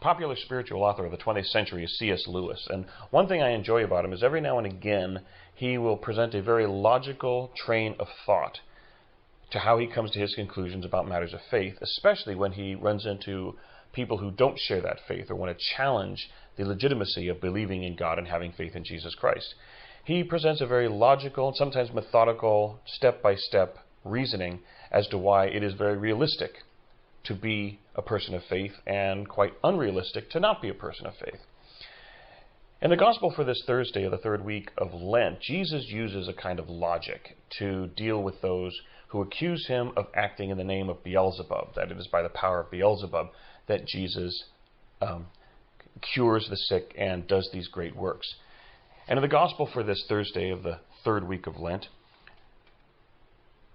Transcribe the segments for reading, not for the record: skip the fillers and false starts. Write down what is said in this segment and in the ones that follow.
popular spiritual author of the 20th century is C.S. Lewis. And one thing I enjoy about him is every now and again he will present a very logical train of thought to how he comes to his conclusions about matters of faith, especially when he runs into people who don't share that faith or want to challenge the legitimacy of believing in God and having faith in Jesus Christ. He presents a very logical and sometimes methodical, step-by-step reasoning as to why it is very realistic to be a person of faith and quite unrealistic to not be a person of faith. In the gospel for this Thursday of the third week of Lent, Jesus uses a kind of logic to deal with those who accuse him of acting in the name of Beelzebub, that it is by the power of Beelzebub that Jesus cures the sick and does these great works. And in the gospel for this Thursday of the third week of Lent,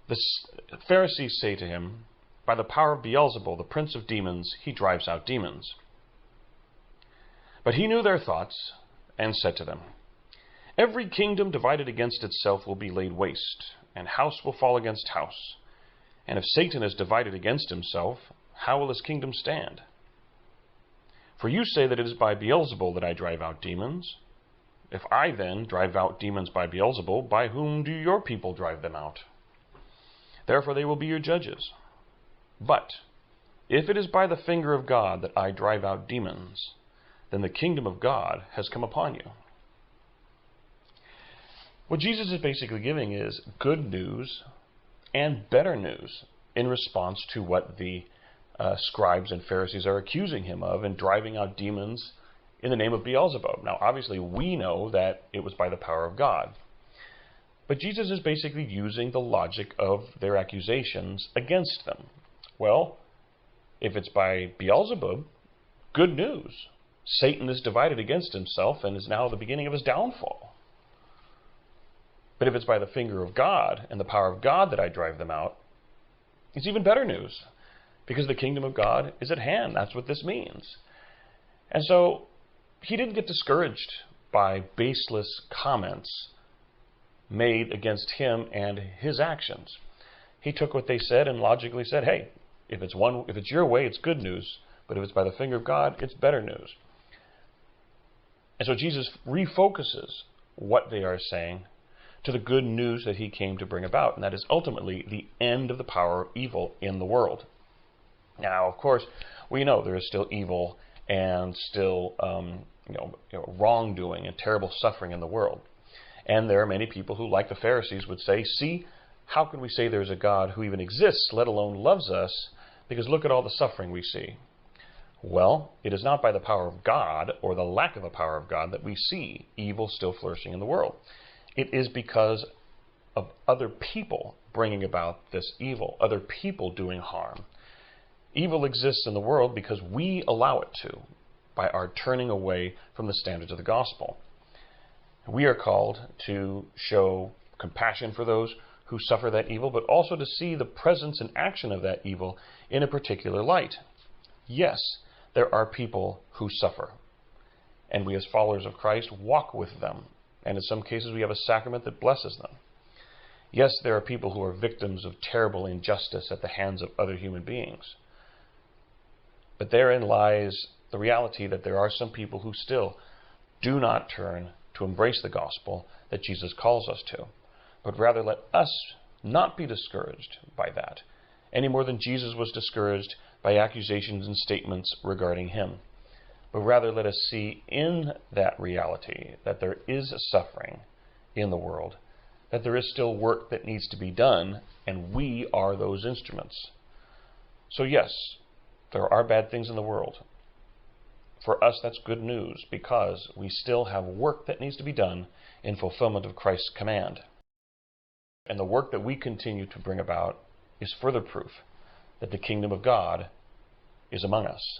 the Pharisees say to him, "By the power of Beelzebul, the prince of demons, he drives out demons." But he knew their thoughts and said to them, "Every kingdom divided against itself will be laid waste, and house will fall against house. And if Satan is divided against himself, how will his kingdom stand? For you say that it is by Beelzebul that I drive out demons. If I then drive out demons by Beelzebul, by whom do your people drive them out? Therefore they will be your judges. But if it is by the finger of God that I drive out demons, then the kingdom of God has come upon you." What Jesus is basically giving is good news and better news in response to what the scribes and Pharisees are accusing him of in driving out demons in the name of Beelzebub. Now, obviously, we know that it was by the power of God. But Jesus is basically using the logic of their accusations against them. Well, if it's by Beelzebub, good news. Satan is divided against himself and is now the beginning of his downfall. But if it's by the finger of God and the power of God that I drive them out, it's even better news, because the kingdom of God is at hand. That's what this means. And so he didn't get discouraged by baseless comments made against him and his actions. He took what they said and logically said, hey, if it's your way, it's good news. But if it's by the finger of God, it's better news. And so Jesus refocuses what they are saying to the good news that he came to bring about, and that is ultimately the end of the power of evil in the world. Now, of course, we know there is still evil and still wrongdoing and terrible suffering in the world. And there are many people who, like the Pharisees, would say, see, how can we say there's a God who even exists, let alone loves us, because look at all the suffering we see. Well, it is not by the power of God or the lack of the power of God that we see evil still flourishing in the world. It is because of other people bringing about this evil, other people doing harm. Evil exists in the world because we allow it to, by our turning away from the standards of the gospel. We are called to show compassion for those who suffer that evil, but also to see the presence and action of that evil in a particular light. Yes, there are people who suffer, and we as followers of Christ walk with them, and in some cases we have a sacrament that blesses them. Yes, there are people who are victims of terrible injustice at the hands of other human beings. But therein lies the reality that there are some people who still do not turn to embrace the gospel that Jesus calls us to, but rather let us not be discouraged by that, any more than Jesus was discouraged by accusations and statements regarding him. But rather let us see in that reality that there is suffering in the world, that there is still work that needs to be done, and we are those instruments. So yes, there are bad things in the world. For us, that's good news, because we still have work that needs to be done in fulfillment of Christ's command. And the work that we continue to bring about is further proof that the kingdom of God is among us.